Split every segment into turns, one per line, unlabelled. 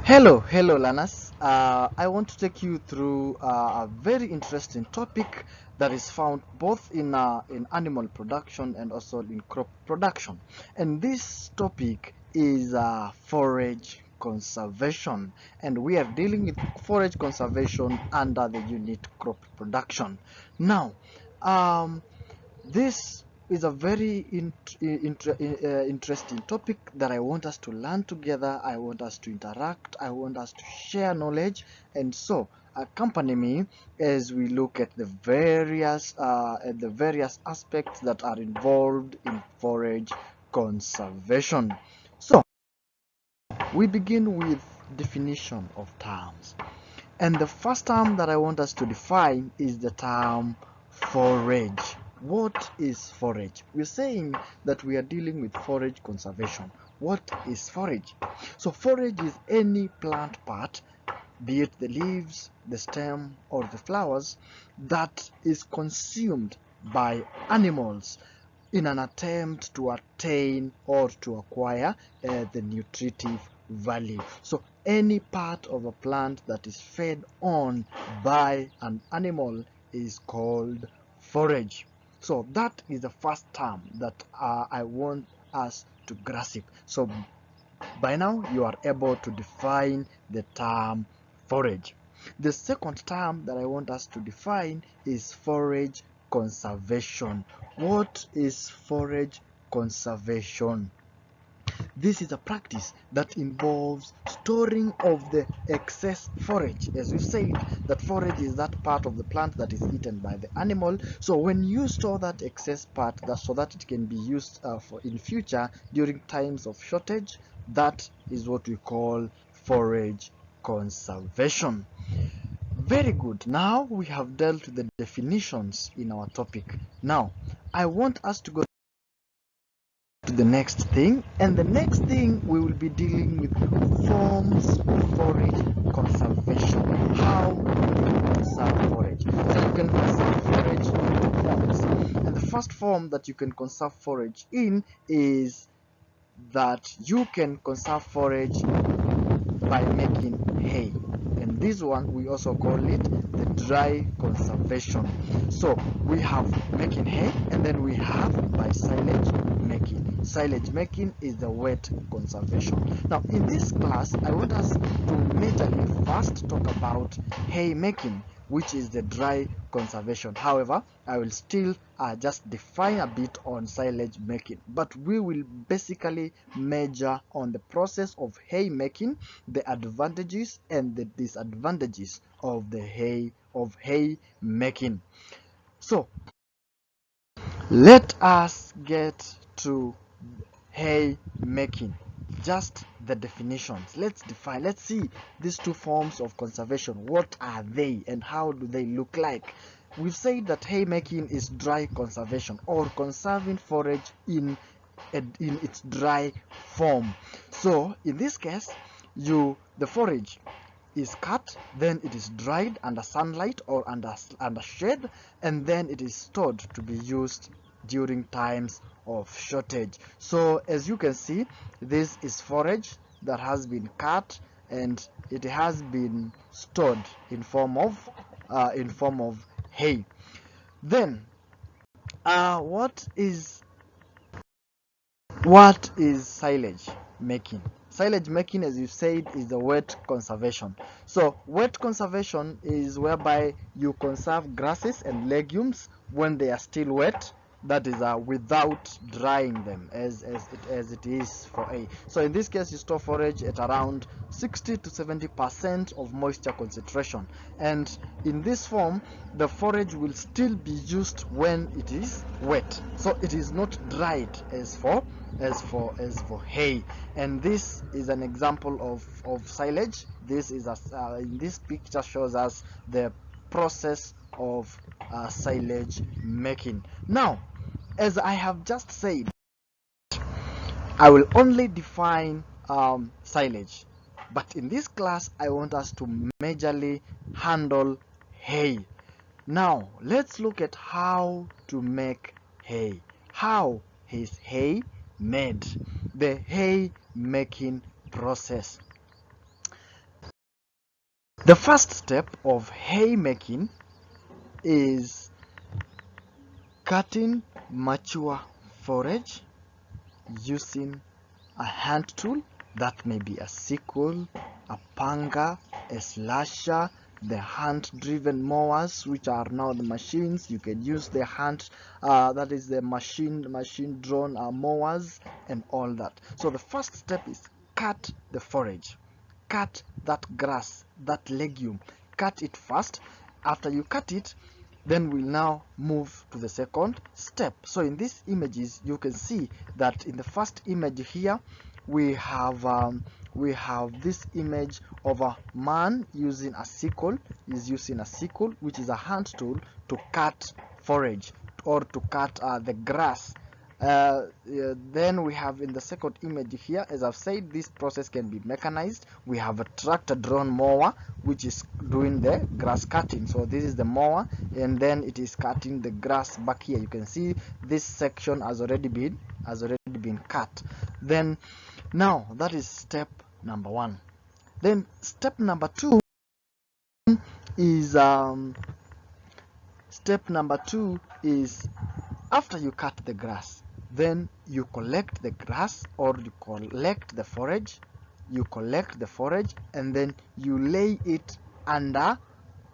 Hello, learners. I want to take you through a very interesting topic that is found both in animal production and also in crop production. And this topic is forage conservation, and we are dealing with forage conservation under the unit crop production. Now, um, this is a very interesting topic that I want us to learn together. I want us to interact. I want us to share knowledge. And so, accompany me as we look at the various aspects that are involved in forage conservation. So, we begin with definition of terms. And the first term that I want us to define is the term forage. What is forage? We're saying that we are dealing with forage conservation. What is forage? So forage is any plant part, be it the leaves, the stem, or the flowers, that is consumed by animals in an attempt to attain or to acquire the nutritive value. So any part of a plant that is fed on by an animal is called forage. So that is the first term that I want us to grasp. So by now you are able to define the term forage. The second term that I want us to define is forage conservation. What is forage conservation? This is a practice that involves storing of the excess forage. As we said, that forage is that part of the plant that is eaten by the animal. So when you store that excess part so that it can be used for in future during times of shortage, that is what we call forage conservation. Very good. Now we have dealt with the definitions in our topic. Now I want us to go to the next thing, and the next thing we will be dealing with forms of forage conservation. How do you conserve forage? So you can conserve forage in two forms, and the first form that you can conserve forage in is that you can conserve forage by making hay, and this one we also call it the dry conservation. So we have making hay, and then we have by silage making. Silage making is the wet conservation. Now in this class I want us to majorly first talk about hay making, which is the dry conservation. However, I will still just define a bit on silage making, but we will basically measure on the process of hay making, the advantages and the disadvantages of the hay making. So let us get to hay making. Just the definitions. Let's see these two forms of conservation. What are they and how do they look like? We've said that hay making is dry conservation, or conserving forage in its dry form. So in this case, the forage is cut, then it is dried under sunlight or under shade, and then it is stored to be used during times of shortage. So as you can see, this is forage that has been cut and it has been stored in form of hay. Then what is silage making? Silage making, as you said, is the wet conservation. So wet conservation is whereby you conserve grasses and legumes when they are still wet, that is without drying them as it is for hay. So in this case you store forage at around 60 to 70% of moisture concentration, and in this form the forage will still be used when it is wet, so it is not dried as for hay. And this is an example of silage. This is in this picture shows us the process of silage making. Now, as I have just said, I will only define silage, but in this class I want us to majorly handle hay. Now let's look at how to make hay. How is hay made? The hay making process. The first step of hay making is cutting mature forage using a hand tool. That may be a sickle, a panga, a slasher, the hand-driven mowers, which are now the machines. You can use the hand, that is the machine-drawn mowers and all that. So the first step is cut the forage, cut that grass, that legume, cut it first. After you cut it, then we'll now move to the second step. So in these images, you can see that in the first image here, we have this image of a man using a sickle. Is using a sickle, which is a hand tool, to cut forage or to cut the grass. Then we have in the second image here, as I've said, this process can be mechanized. We have a tractor drawn mower which is doing the grass cutting. So this is the mower, and then it is cutting the grass back here. You can see this section has already been cut. Then now that is step number one. Then step number two is after you cut the grass, then you collect the grass, or you collect the forage. You collect the forage and then you lay it under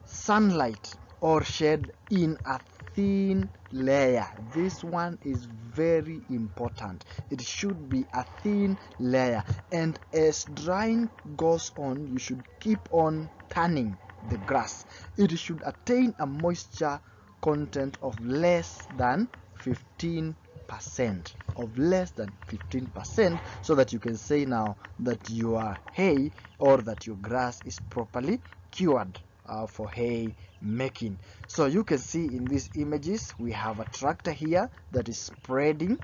sunlight or shade in a thin layer. This one is very important. It should be a thin layer, and as drying goes on, you should keep on turning the grass. It should attain a moisture content of less than 15%, so that you can say now that your hay or that your grass is properly cured for hay making. So you can see in these images, we have a tractor here that is spreading,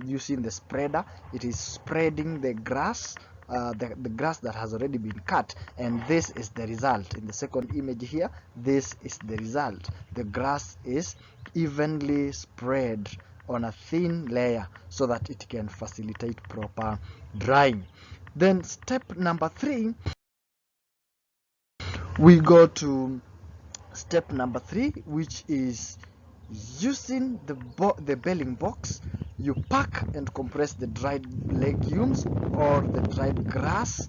using the spreader. It is spreading the grass, the grass that has already been cut, and this is the result. In the second image here, this is the result. The grass is evenly spread on a thin layer so that it can facilitate proper drying. Then step number three, we go to step number three, which is using the baling box. You pack and compress the dried legumes or the dried grass,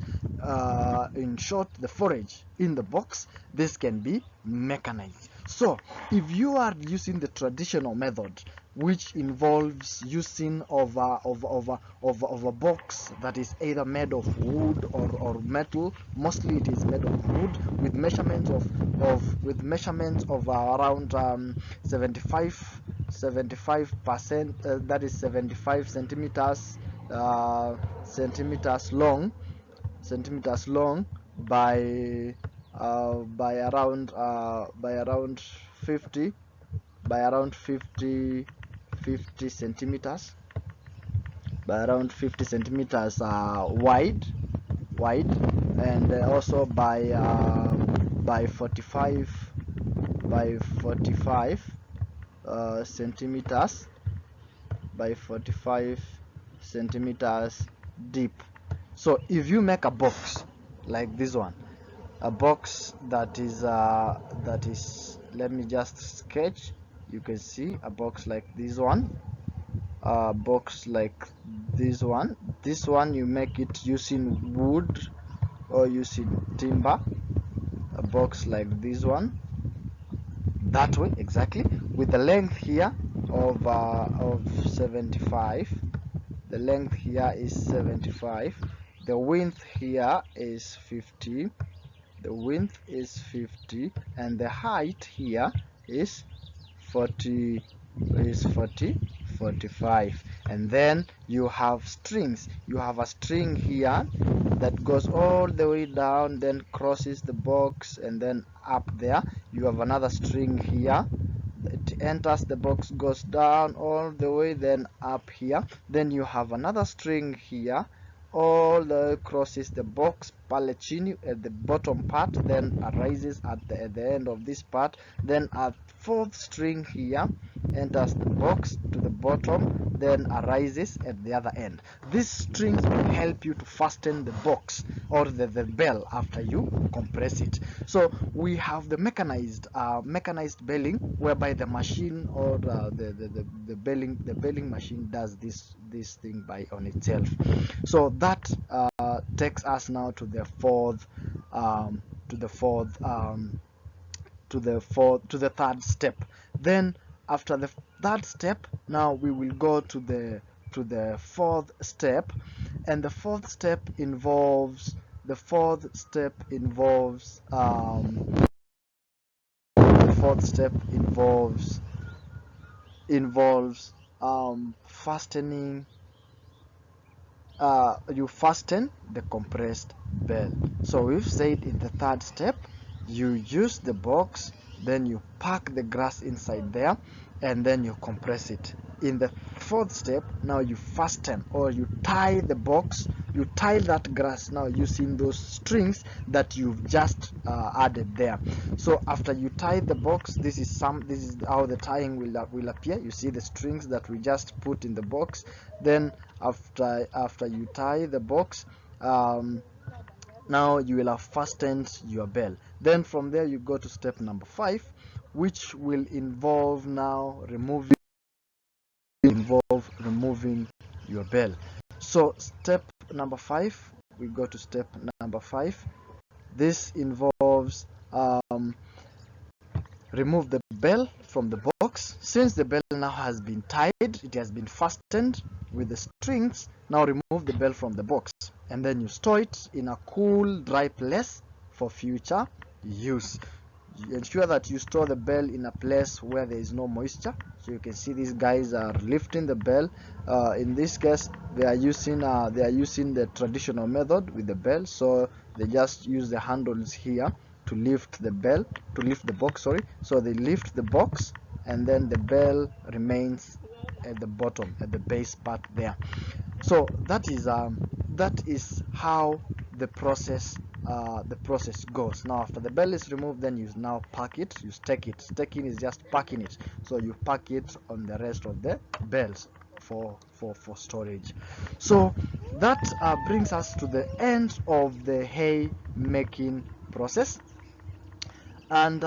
in short, the forage, in the box. This can be mechanized. So if you are using the traditional method, which involves using of a box that is either made of wood or metal, mostly it is made of wood, with measurements of around 75%, that is 75 centimeters long by around 50 centimeters, wide, and also by 45 centimeters, by 45 centimeters deep. So if you make a box like this one, a box that is let me just sketch. You can see a box like this one, this one you make it using wood or using timber. A box like this one, that way exactly, with the length here of 75. The length here is 75, the width here is 50, and the height here is 45. And then you have strings. You have a string here that goes all the way down, then crosses the box, and then up there you have another string here. It enters the box, goes down all the way, then up here. Then you have another string here all the crosses the box palecchini at the bottom part, then arises at the end of this part, then a fourth string here enters the box to the bottom, then arises at the other end. These strings will help you to fasten the box or the bell after you compress it. So we have the mechanized belling, whereby the machine or the belling machine does this thing by on itself. So that takes us now to the fourth to the fourth to the third step. Then after the third step, now we will go to the fourth step, and the fourth step involves the fourth step involves fastening. You fasten the compressed bell. So we've said in the third step, you use the box, then you pack the grass inside there, and then you compress it. In the fourth step, now you fasten or you tie the box, you tie that grass now using those strings that you've just added there. So after you tie the box, this is how the tying will appear. You see the strings that we just put in the box. Then after you tie the box, now you will have fastened your bell. Then from there you go to step number 5, which will involve now removing your bell. So step number 5, we go to step number 5. This involves remove the bell from the box. Since the bell now has been tied, it has been fastened with the strings. Now remove the bell from the box, and then you store it in a cool, dry place for future use. You ensure that you store the bell in a place where there is no moisture. So you can see these guys are lifting the bell. In this case, they are using the traditional method with the bell. So they just use the handles here to lift the box, sorry. So they lift the box, and then the bell remains at the bottom, at the base part there. So that is how the process goes. Now after the bell is removed, then you now pack it, you stack it. Stacking is just packing it, so you pack it on the rest of the bells for storage. So that brings us to the end of the hay making process, and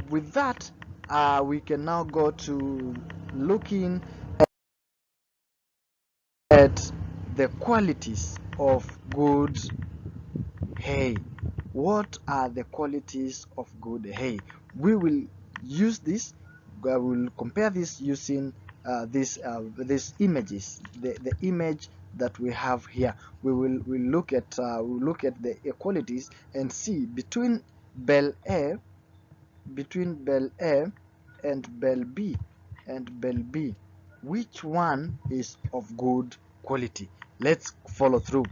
with that we can now go to looking at the qualities of good hay. What are the qualities of good hay? We will use this. We will compare this using these images. The image that we have here. We'll look at the qualities and see between bell A and bell B, which one is of good quality. Let's follow through.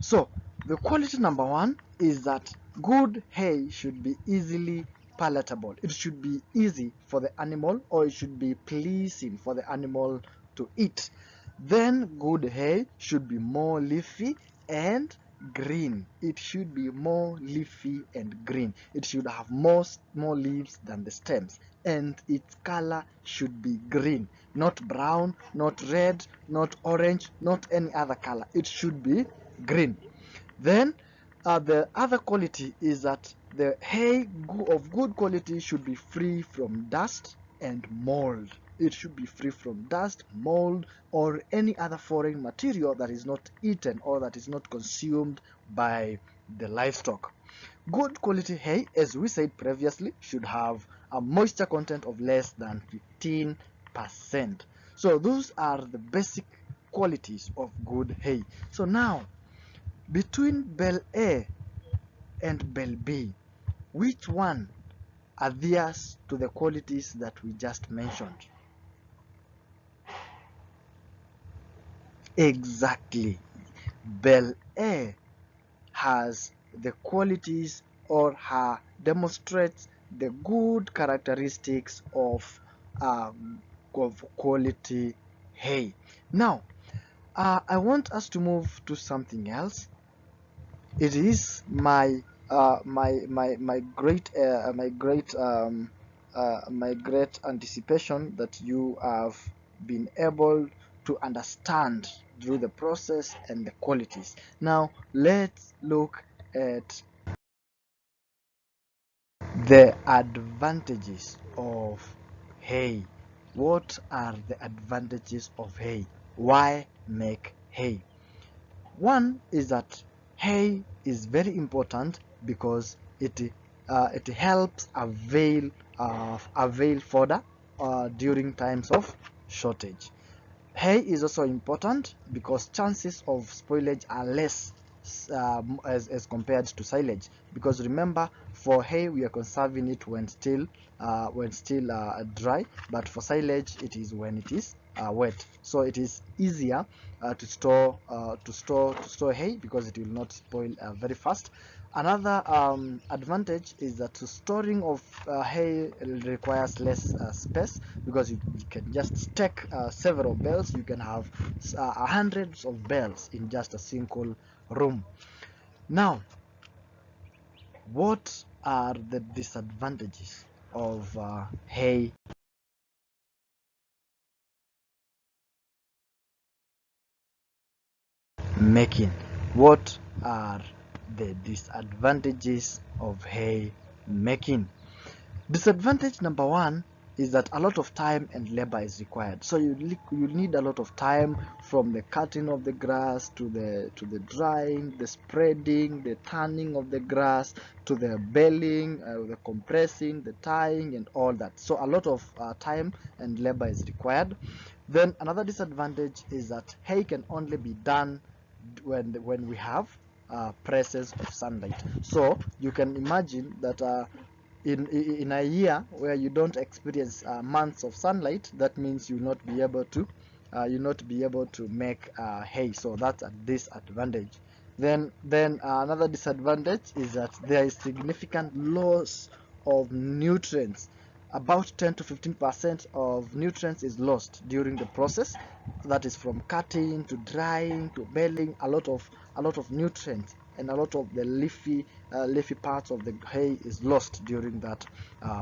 So the quality number 1 is that good hay should be easily palatable. It should be easy for the animal, or it should be pleasing for the animal to eat. Then good hay should be more leafy and green. It should be more leafy and green. It should have more leaves than the stems, and its color should be green, not brown, not red, not orange, not any other color. It should be green. Then the other quality is that the hay of good quality should be free from dust and mold. It should be free from dust, mold, or any other foreign material that is not eaten or that is not consumed by the livestock. Good quality hay, as we said previously, should have a moisture content of less than 15%. So those are the basic qualities of good hay. So now, between bell A and bell B, which one adheres to the qualities that we just mentioned? Exactly. Bell A has the qualities or demonstrates the good characteristics of quality hay. Now, I want us to move to something else. It is my my great anticipation that you have been able to understand through the process and the qualities. Now let's look at the advantages of hay. What are the advantages of hay? Why make hay? One is that hay is very important because it helps avail fodder during times of shortage. Hay is also important because chances of spoilage are less as compared to silage, because remember, for hay we are conserving it when still dry, but for silage it is when it is wet, so it is easier to store hay because it will not spoil very fast. Another advantage is that storing of hay requires less space, because you can just stack several bales. You can have hundreds of bales in just a single room. Now, what are the disadvantages of hay making? What are the disadvantages of hay making? Disadvantage number one is that a lot of time and labor is required. So you need a lot of time, from the cutting of the grass to the drying, the spreading, the turning of the grass, to the baling, the compressing, the tying, and all that. So a lot of time and labor is required. Then another disadvantage is that hay can only be done when we have presence of sunlight. So you can imagine that in a year where you don't experience months of sunlight, that means you'll not be able to make hay. So that's a disadvantage. Then another disadvantage is that there is significant loss of nutrients. About 10 to 15% of nutrients is lost during the process. That is from cutting to drying to baling. A lot of nutrients and a lot of the leafy parts of the hay is lost during that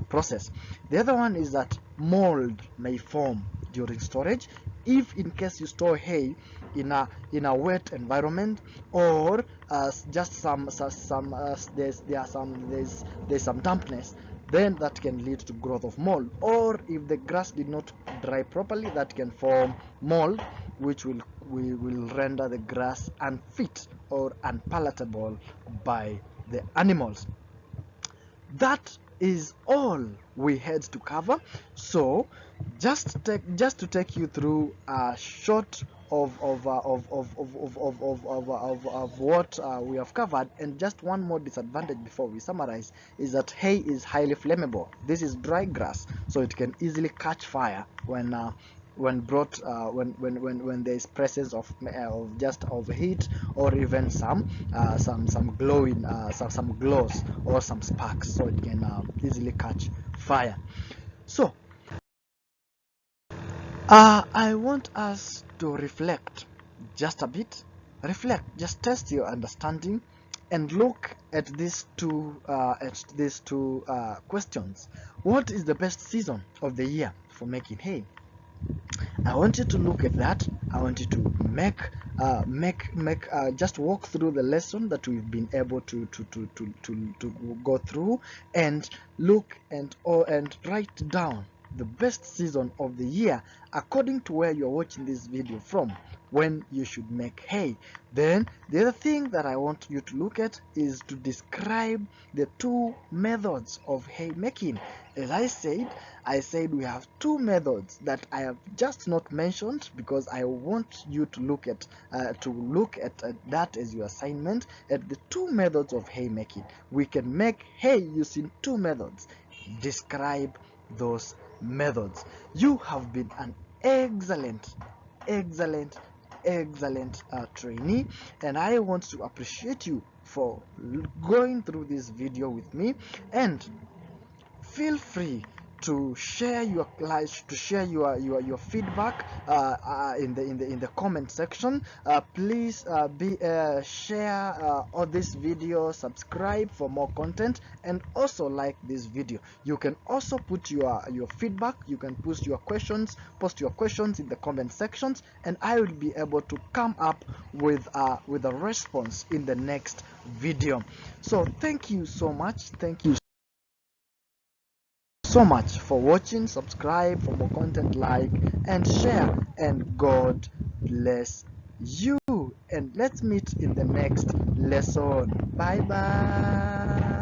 process. The other one is that mold may form during storage, if in case you store hay in a wet environment, or just there's some dampness, then that can lead to growth of mold. Or if the grass did not dry properly, that can form mold, which will render the grass unfit or unpalatable by the animals. That is all we had to cover. So just to take you through a short of what we have covered, and just one more disadvantage before we summarize, is that hay is highly flammable. This is dry grass, so it can easily catch fire when brought when there is presence of just of heat, or even some glowing some glows or some sparks, so it can easily catch fire. So I want us to reflect just a bit. Reflect, just test your understanding, and look at these two questions. What is the best season of the year for making hay? I want you to look at that. I want you to just walk through the lesson that we've been able to go through, and look and write down the best season of the year according to where you're watching this video from, when you should make hay. Then the other thing that I want you to look at is to describe the two methods of hay making. As I said we have two methods that I have just not mentioned, because I want you to look at that as your assignment, at the two methods of hay making. We can make hay using two methods. Describe those methods. You have been an excellent excellent trainee, and I want to appreciate you for going through this video with me. And feel free to share your feedback in the comment section. Please share all this video, subscribe for more content, and also like this video. You can also put your feedback, you can post your questions in the comment sections, and I will be able to come up with a response in the next video. So thank you so much. Thank you so much for watching. Subscribe for more content, like and share, and God bless you, and let's meet in the next lesson. Bye bye.